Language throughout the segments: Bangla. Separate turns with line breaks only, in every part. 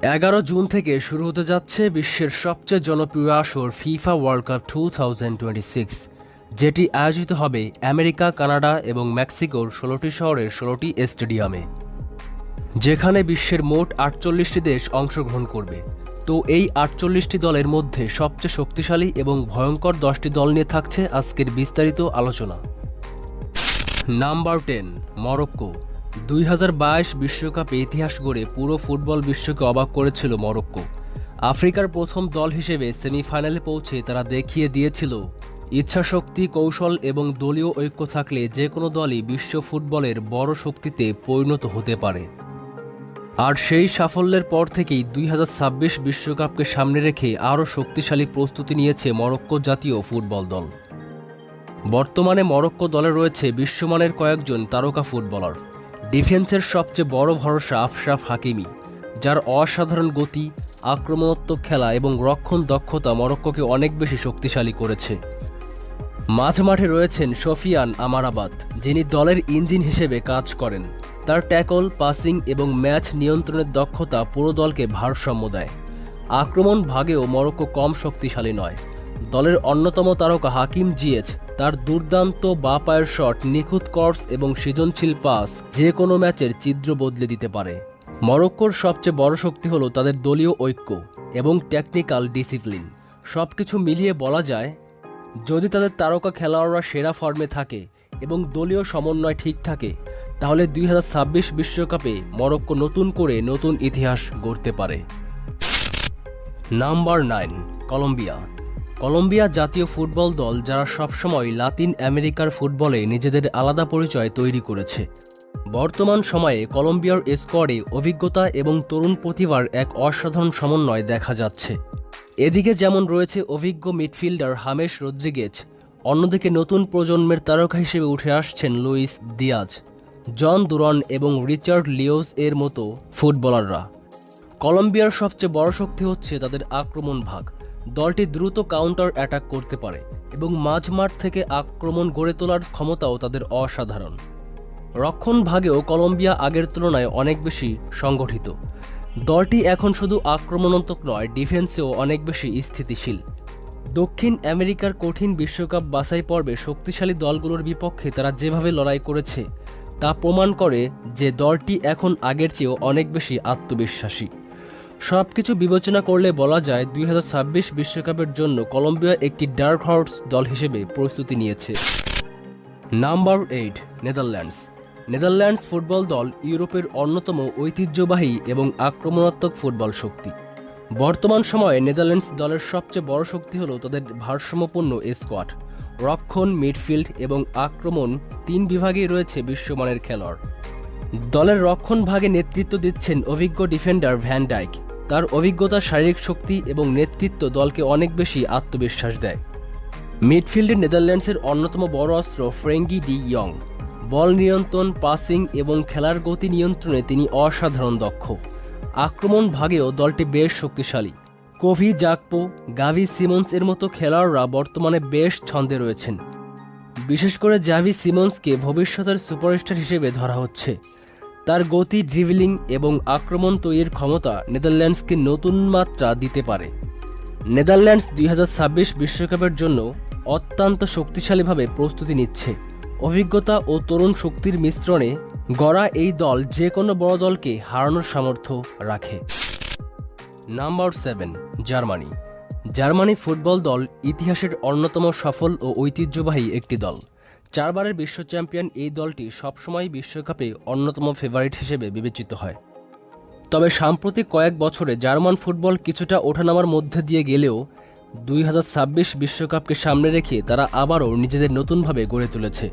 11 জুন থেকে শুরু হতে যাচ্ছে বিশ্বের সবচেয়ে জনপ্রিয় আসর ফিফা ওয়ার্ল্ড কাপ 2026, যেটি আয়োজিত হবে আমেরিকা, কানাডা এবং মেক্সিকোর 16টি শহরের 16টি স্টেডিয়ামে, যেখানে বিশ্বের মোট 48টি দেশ অংশগ্রহণ করবে। তো এই 48টি দলের মধ্যে সবচেয়ে শক্তিশালী এবং ভয়ঙ্কর 10টি দল নিয়ে থাকছে আজকের বিস্তারিত আলোচনা। Number 10, Morocco. 2022 বিশ্বকাপে ইতিহাস গড়ে পুরো ফুটবল বিশ্বকে অবাক করেছিল মরক্কো। আফ্রিকার প্রথম দল হিসেবে সেমিফাইনালে পৌঁছে তারা দেখিয়ে দিয়েছিল ইচ্ছাশক্তি, কৌশল এবং দলীয় ঐক্য থাকলে যে কোনো দলই বিশ্ব ফুটবলের বড় শক্তিতে পরিণত হতে পারে। আর সেই সাফল্যের পর থেকেই 2026 বিশ্বকাপকে সামনে রেখে আরও শক্তিশালী প্রস্তুতি নিয়েছে মরক্কো জাতীয় ফুটবল দল। বর্তমানে মরক্কো দলে রয়েছে বিশ্বমানের কয়েকজন তারকা ফুটবলার। ডিফেন্সের সবচেয়ে বড় ভরসা আশরাফ হাকিমি, যার অসাধারণ গতি, আক্রমণাত্মক খেলা এবং রক্ষণ দক্ষতা মরক্কোকে অনেক বেশি শক্তিশালী করেছে। মাঝমাঠে রয়েছেন সফিয়ান আমারাবাত, যিনি দলের ইঞ্জিন হিসেবে কাজ করেন। তার ট্যাকল, পাসিং এবং ম্যাচ নিয়ন্ত্রণের দক্ষতা পুরো দলকে ভারসাম্য দেয়। আক্রমণ ভাগেও মরক্কো কম শক্তিশালী নয়। দলের অন্যতম তারকা হাকিম জিয়েচ, তার দুর্দান্ত বাঁ পায়ের শট, নিখুঁত ক্রস এবং সৃজনশীল পাস যে কোনো ম্যাচের চিত্র বদলে দিতে পারে। মরক্কোর সবচেয়ে বড় শক্তি হলো তাদের দলীয় ঐক্য এবং টেকনিক্যাল ডিসিপ্লিন। সবকিছু মিলিয়ে বলা যায়, যদি তাদের তারকা খেলোয়াড়রা সেরা ফর্মে থাকে এবং দলীয় সমন্বয় ঠিক থাকে, তাহলে 2026 বিশ্বকাপে মরক্কো নতুন ইতিহাস গড়তে পারে। Number 9, Colombia. কলম্বিয়া জাতীয় ফুটবল দল, যারা সবসময় লাতিন আমেরিকার ফুটবলে নিজেদের আলাদা পরিচয় তৈরি করেছে। বর্তমান সময়ে কলম্বিয়ার স্কোয়াডে অভিজ্ঞতা এবং তরুণ প্রতিভার এক অসাধারণ সমন্বয় দেখা যাচ্ছে। এদিকে যেমন রয়েছে অভিজ্ঞ মিডফিল্ডার হামেস রদ্রিগেজ, অন্যদিকে নতুন প্রজন্মের তারকা হিসেবে উঠে আসছেন লুইস দিয়াজ, জন দুরন এবং রিচার্ড লিওস এর মতো ফুটবলাররা। কলম্বিয়ার সবচেয়ে বড় শক্তি হচ্ছে তাদের আক্রমণ ভাগ। দলটি দ্রুত কাউন্টার অ্যাটাক করতে পারে এবং মাঝমাঠ থেকে আক্রমণ গড়ে তোলার ক্ষমতাও তাদের অসাধারণ। রক্ষণ ভাগেও কলম্বিয়া আগের তুলনায় অনেক বেশি সংগঠিত। দলটি এখন শুধু আক্রমণাত্মক নয়, ডিফেন্সেও অনেক বেশি স্থিতিশীল। দক্ষিণ আমেরিকার কঠিন বিশ্বকাপ বাছাই পর্বে শক্তিশালী দলগুলোর বিপক্ষে তারা যেভাবে লড়াই করেছে, তা প্রমাণ করে যে দলটি এখন আগের চেয়েও অনেক বেশি আত্মবিশ্বাসী। সবকিছু বিবেচনা করলে বলা যায় 2026 বিশ্বকাপের জন্য কলম্বিয়া একটি ডার্ক হর্স দল হিসেবে প্রস্তুতি নিয়েছে। Number 8, Netherlands. নেদারল্যান্ডস ফুটবল দল ইউরোপের অন্যতম ঐতিহ্যবাহী এবং আক্রমণাত্মক ফুটবল শক্তি। বর্তমান সময়ে নেদারল্যান্ডস দলের সবচেয়ে বড় শক্তি হল তাদের ভারসাম্যপূর্ণ স্কোয়াড। রক্ষণ, মিডফিল্ড এবং আক্রমণ 3 বিভাগেই রয়েছে বিশ্বমানের খেলোয়াড়। দলের রক্ষণ ভাগে নেতৃত্ব দিচ্ছেন অভিজ্ঞ ডিফেন্ডার ভ্যান ডাইক। তার অভিজ্ঞতা, শারীরিক শক্তি এবং নেতৃত্ব দলকে অনেক বেশি আত্মবিশ্বাস দেয়। মিডফিল্ডে নেদারল্যান্ডসের অন্যতম বড় অস্ত্র ফ্রেঙ্কি ডি ইয়ং। বল নিয়ন্ত্রণ, পাসিং এবং খেলার গতি নিয়ন্ত্রণে তিনি অসাধারণ দক্ষ। আক্রমণ ভাগেও দলটি বেশ শক্তিশালী। কোভি জাকপো, গাভি সিমন্স এর মতো খেলোয়াড়রা বর্তমানে বেশ ছন্দে রয়েছেন। বিশেষ করে জাভি সিমন্সকে ভবিষ্যতের সুপারস্টার হিসেবে ধরা হচ্ছে। তার গতি, ড্রিবলিং এবং আক্রমণ তৈরির ক্ষমতা নেদারল্যান্ডসকে নতুন মাত্রা দিতে পারে। নেদারল্যান্ডস 2026 বিশ্বকাপের জন্য অত্যন্ত শক্তিশালীভাবে প্রস্তুতি নিচ্ছে। অভিজ্ঞতা ও তরুণ শক্তির মিশ্রণে গড়া এই দল যে কোনো বড় দলকে হারানোর সামর্থ্য রাখে। Number 7, Germany. জার্মানি ফুটবল দল ইতিহাসের অন্যতম সফল ও ঐতিহ্যবাহী একটি দল। 4 বারের বিশ্ব চ্যাম্পিয়ন এই দলটি সবসময় বিশ্বকাপে অন্যতম ফেভারিট হিসেবে বিবেচিত হয়। তবে সাম্প্রতিক কয়েক বছরে জার্মান ফুটবল কিছুটা ওঠানামার মধ্যে দিয়ে গেলেও 2026 বিশ্বকাপকে সামনে রেখে তারা আবারও নিজেদের নতুনভাবে গড়ে তুলেছে।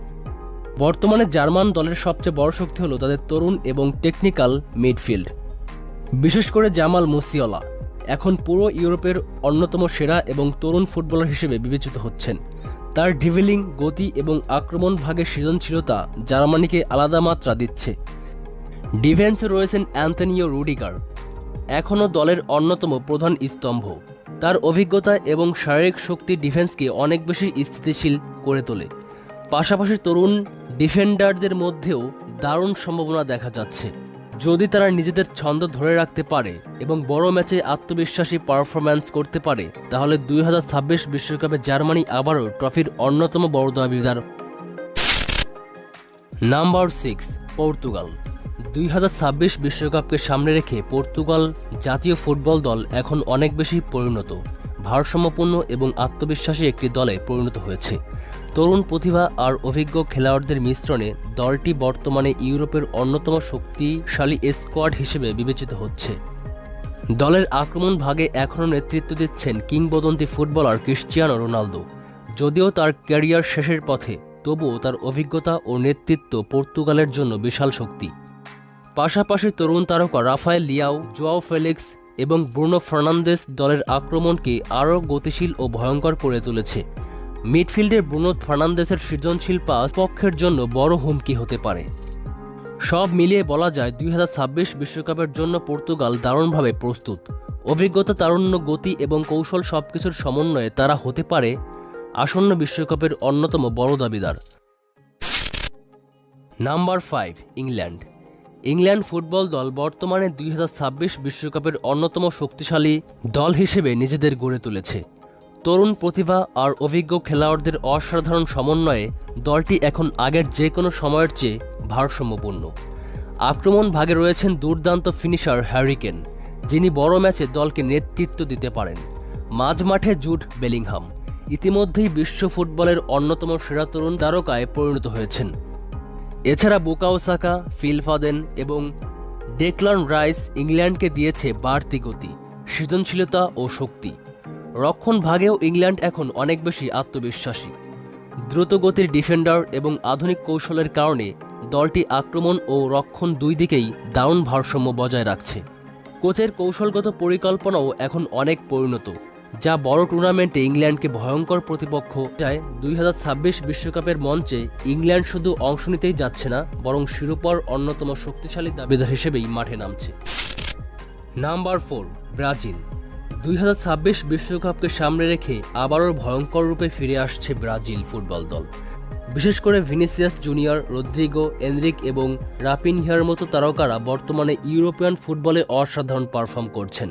বর্তমানে জার্মান দলের সবচেয়ে বড় শক্তি হলো তাদের তরুণ এবং টেকনিক্যাল মিডফিল্ড। বিশেষ করে জামাল মুসিয়ালা এখন পুরো ইউরোপের অন্যতম সেরা এবং তরুণ ফুটবলার হিসেবে বিবেচিত হচ্ছেন। তার ড্রিবলিং, গতি এবং আক্রমণ ভাগের সৃজনশীলতা জার্মানিকে আলাদা মাত্রা দিচ্ছে। ডিফেন্সে রয়েছেন অ্যান্টনিও রুডিগার, এখনও দলের অন্যতম প্রধান স্তম্ভ। তার অভিজ্ঞতা এবং শারীরিক শক্তি ডিফেন্সকে অনেক বেশি স্থিতিশীল করে তোলে। পাশাপাশি তরুণ ডিফেন্ডারদের মধ্যেও দারুণ সম্ভাবনা দেখা যাচ্ছে। যদি তারা নিজেদের ছন্দ ধরে রাখতে পারে এবং বড় ম্যাচে আত্মবিশ্বাসী পারফরম্যান্স করতে পারে, তাহলে 2026 বিশ্বকাপে জার্মানি আবারও ট্রফির অন্যতম বড় দাবিদার। Number 6, Portugal. 2026 বিশ্বকাপকে সামনে রেখে পর্তুগাল জাতীয় ফুটবল দল এখন অনেক বেশি পরিণত, ভারসাম্যপূর্ণ এবং আত্মবিশ্বাসী একটি দলে পরিণত হয়েছে। তরুণ প্রতিভা আর অভিজ্ঞ খেলোয়াড়দের মিশ্রণে দলটি বর্তমানে ইউরোপের অন্যতম শক্তিশালী স্কোয়াড হিসেবে বিবেচিত হচ্ছে। দলের আক্রমণ ভাগে এখনও নেতৃত্ব দিচ্ছেন কিংবদন্তি ফুটবলার ক্রিশ্চিয়ানো রোনালদো। যদিও তার ক্যারিয়ার শেষের পথে, তবুও তার অভিজ্ঞতা ও নেতৃত্ব পর্তুগালের জন্য বিশাল শক্তি। পাশাপাশি তরুণ তারকা রাফায়েল লিয়াও, জোয়াও ফেলিক্স এবং ব্রুনো ফার্নান্দেস দলের আক্রমণকে আরও গতিশীল ও ভয়ঙ্কর করে তুলেছে। মিডফিল্ডে ব্রুনো ফার্নান্দেসের সৃজনশীল পাস পক্ষের জন্য বড় হুমকি হতে পারে। সব মিলিয়ে বলা যায় 2026 বিশ্বকাপের জন্য পর্তুগাল দারুণভাবে প্রস্তুত। অভিজ্ঞতা, তারুণ্য, গতি এবং কৌশল সবকিছুর সমন্বয়ে তারা হতে পারে আসন্ন বিশ্বকাপের অন্যতম বড় দাবিদার। Number 5, England. ইংল্যান্ড ফুটবল দল বর্তমানে 2026 বিশ্বকাপের অন্যতম শক্তিশালী দল হিসেবে নিজেদের গড়ে তুলেছে। তরুণ প্রতিভা আর অভিজ্ঞ খেলোয়াড়দের অসাধারণ সমন্বয়ে দলটি এখন আগের যে কোনো সময়ের চেয়ে ভারসাম্যপূর্ণ। আক্রমণ ভাগে রয়েছেন দুর্দান্ত ফিনিশার হ্যারি কেন, যিনি বড় ম্যাচে দলকে নেতৃত্ব দিতে পারেন। মাঝমাঠে জুড বেলিংহাম ইতিমধ্যেই বিশ্ব ফুটবলের অন্যতম সেরা তরুণ তারকায় পরিণত হয়েছেন। এছাড়া বুকাও সাকা, ফিল ফদেন এবং ডেক্লান রাইস ইংল্যান্ডকে দিয়েছে বাড়তি গতি, সৃজনশীলতা ও শক্তি। রক্ষণ ভাগেও ইংল্যান্ড এখন অনেক বেশি আত্মবিশ্বাসী। দ্রুতগতির ডিফেন্ডার এবং আধুনিক কৌশলের কারণে দলটি আক্রমণ ও রক্ষণ দুই দিকেই দারুণ ভারসাম্য বজায় রাখছে। কোচের কৌশলগত পরিকল্পনাও এখন অনেক পরিণত, যা বড় টুর্নামেন্টে ইংল্যান্ডকে ভয়ঙ্কর প্রতিপক্ষ যায়। 2026 বিশ্বকাপের মঞ্চে ইংল্যান্ড শুধু অংশ নিতেই যাচ্ছে না, বরং শিরোপার অন্যতম শক্তিশালী দাবিদার হিসেবেই মাঠে নামছে। Number 4, Brazil. 2026 বিশ্বকাপকে সামনে রেখে আবারও ভয়ঙ্কর রূপে ফিরে আসছে ব্রাজিল ফুটবল দল। বিশেষ করে ভিনিসিয়াস জুনিয়র, রদ্রিগো, এনরিক এবং রাফিনহিয়ার মতো তারকারা বর্তমানে ইউরোপিয়ান ফুটবলে অসাধারণ পারফর্ম করছেন।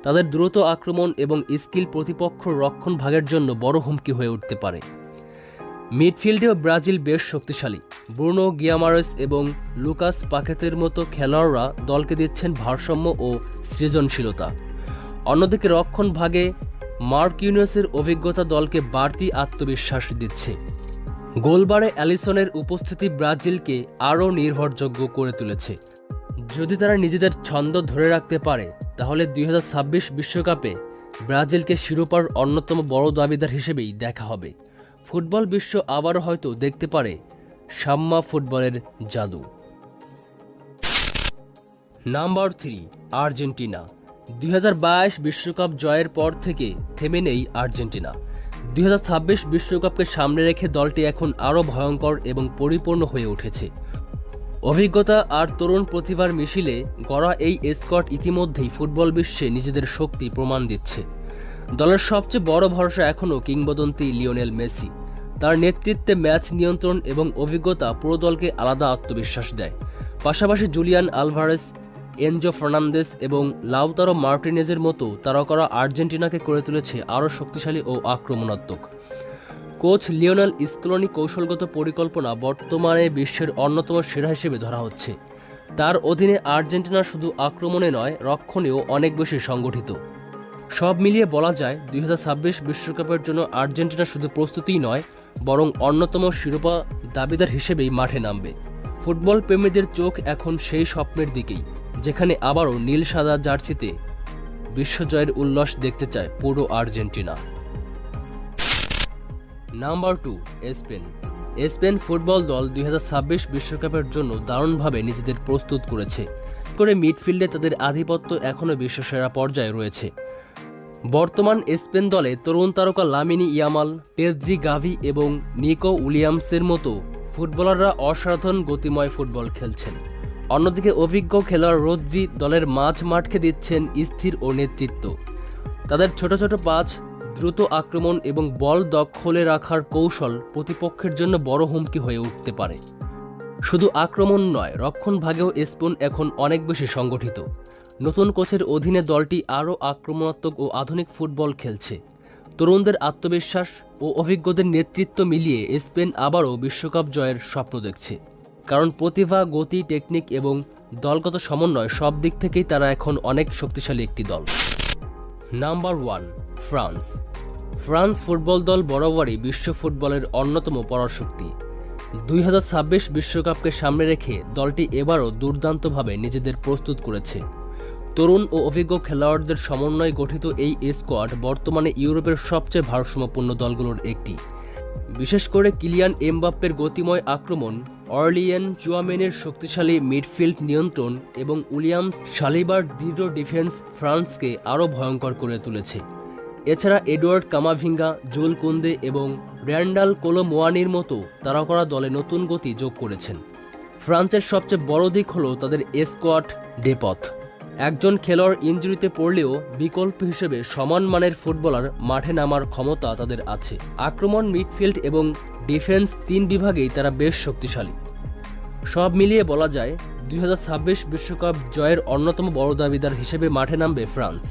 তাদের দ্রুত আক্রমণ এবং স্কিল প্রতিপক্ষ রক্ষণ ভাগের জন্য বড় হুমকি হয়ে উঠতে পারে। মিডফিল্ডেও ব্রাজিল বেশ শক্তিশালী। ব্রুনো গিয়ামারেস এবং লুকাস পাকেতের মতো খেলোয়াড়রা দলকে দিচ্ছেন ভারসাম্য ও সৃজনশীলতা। অন্যদিকে রক্ষণ ভাগে মার্কিনিয়সের অভিজ্ঞতা দলকে বাড়তি আত্মবিশ্বাস দিচ্ছে। গোলবারে অ্যালিসনের উপস্থিতি ব্রাজিলকে আরও নির্ভরযোগ্য করে তুলেছে। যদি তারা নিজেদের ছন্দ ধরে রাখতে পারে, তাহলে 2026 বিশ্বকাপে ব্রাজিলকে শিরোপার অন্যতম বড় দাবিদার হিসেবেই দেখা হবে। ফুটবল বিশ্ব আবারও হয়তো দেখতে পারে সাম্মা ফুটবলের জাদু। Number 3, Argentina. 2022 বিশ্বকাপ জয়ের পর থেকে থেমে নেই আর্জেন্টিনা। 2026 বিশ্বকাপকে সামনে রেখে দলটি এখন আরও ভয়ঙ্কর এবং পরিপূর্ণ হয়ে উঠেছে। অভিজ্ঞতা আর তরুণ প্রতিভার মিছিলে গড়া এই স্কোয়াড ইতিমধ্যেই ফুটবল বিশ্বে নিজেদের শক্তি প্রমাণ দিচ্ছে। দলের সবচেয়ে বড় ভরসা এখনও কিংবদন্তি লিওনেল মেসি। তার নেতৃত্বে ম্যাচ নিয়ন্ত্রণ এবং অভিজ্ঞতা পুরো দলকে আলাদা আত্মবিশ্বাস দেয়। পাশাপাশি জুলিয়ান আলভারেস, এনজো ফার্নান্দেস এবং লাউতারো মার্টিনেজের মতো তারকারা আর্জেন্টিনাকে করে তুলেছে আরও শক্তিশালী ও আক্রমণাত্মক। কোচ লিওনেল স্কলোনি কৌশলগত পরিকল্পনা বর্তমানে বিশ্বের অন্যতম সেরা হিসেবে ধরা হচ্ছে। তার অধীনে আর্জেন্টিনা শুধু আক্রমণে নয়, রক্ষণেও অনেক বেশি সংগঠিত। সব মিলিয়ে বলা যায় 2026 বিশ্বকাপের জন্য আর্জেন্টিনা শুধু প্রস্তুতিই নয়, বরং অন্যতম শিরোপা দাবিদার হিসেবেই মাঠে নামবে। ফুটবল প্রেমীদের চোখ এখন সেই স্বপ্নের দিকেই, যেখানে আবারও নীল সাদা জার্সিতে বিশ্বজয়ের উল্লাস দেখতে চায় পুরো Argentina. Number 2, Spain. Spain football দল 2026 বিশ্বকাপের জন্য দারুণভাবে নিজেদের প্রস্তুত করেছে। করে মিডফিল্ডে তাদের আধিপত্য এখনও বিশ্বসেরা পর্যায়ে রয়েছে। বর্তমান স্পেন দলে তরুণ তারকা লামিনি ইয়ামাল, পেদ্রি, গাভি এবং নিকো উইলিয়ামসের মতো ফুটবলাররা অসাধারণ গতিময় ফুটবল খেলছেন। অন্যদিকে অভিজ্ঞ খেলোয়াড় রদ্রি দলের মাঠকে দিচ্ছেন স্থির ও নেতৃত্ব। তাদের ছোট ছোট পাস, দ্রুত আক্রমণ এবং বল দখলে রাখার কৌশল প্রতিপক্ষের জন্য বড় হুমকি হয়ে উঠতে পারে। শুধু আক্রমণ নয়, রক্ষণভাগেও স্পেন এখন অনেক বেশি সংগঠিত। নতুন কোচের অধীনে দলটি আরও আক্রমণাত্মক ও আধুনিক ফুটবল খেলছে। তরুণদের আত্মবিশ্বাস ও অভিজ্ঞদের নেতৃত্ব মিলিয়ে স্পেন আবারও বিশ্বকাপ জয়ের স্বপ্ন দেখছে। কারণ প্রতিভা, গতি, টেকনিক এবং দলগত সমন্বয় সব দিক থেকেই তারা এখন অনেক শক্তিশালী একটি দল। Number 1, France. ফ্রান্স ফুটবল দল বরাবরই বিশ্ব ফুটবলের অন্যতম পরাশক্তি। 2026 বিশ্বকাপকে সামনে রেখে দলটি এবারও দুর্দান্তভাবে নিজেদের প্রস্তুত করেছে। তরুণ ও অভিজ্ঞ খেলোয়াড়দের সমন্বয়ে গঠিত এই স্কোয়াড বর্তমানে ইউরোপের সবচেয়ে ভারসাম্যপূর্ণ দলগুলোর একটি। বিশেষ করে কিলিয়ান এমবাপ্পের গতিময় আক্রমণ, অর্লিয়েন চুয়ামেনির শক্তিশালী মিডফিল্ড নিয়ন্ত্রণ এবং উইলিয়ামস সালিবার দৃঢ় ডিফেন্স ফ্রান্সকে আরও ভয়ঙ্কর করে তুলেছে। এছাড়া এডওয়ার্ড কামাভিঙ্গা, জুল কুন্দে এবং র্যান্ডাল কোলো মোয়ানির মতো তারকারা দলে নতুন গতি যোগ করেছেন। ফ্রান্সের সবচেয়ে বড় দিক হল তাদের স্কোয়াড ডেপথ। একজন খেলোয়াড় ইনজুরিতে পড়লেও বিকল্প হিসেবে সমান মানের ফুটবলার মাঠে নামার ক্ষমতা তাদের আছে। আক্রমণ, মিডফিল্ড এবং ডিফেন্স 3 বিভাগেই তারা বেশ শক্তিশালী। সব মিলিয়ে বলা যায় 2026 বিশ্বকাপ জয়ের অন্যতম বড় দাবিদার হিসেবে মাঠে নামবে ফ্রান্স।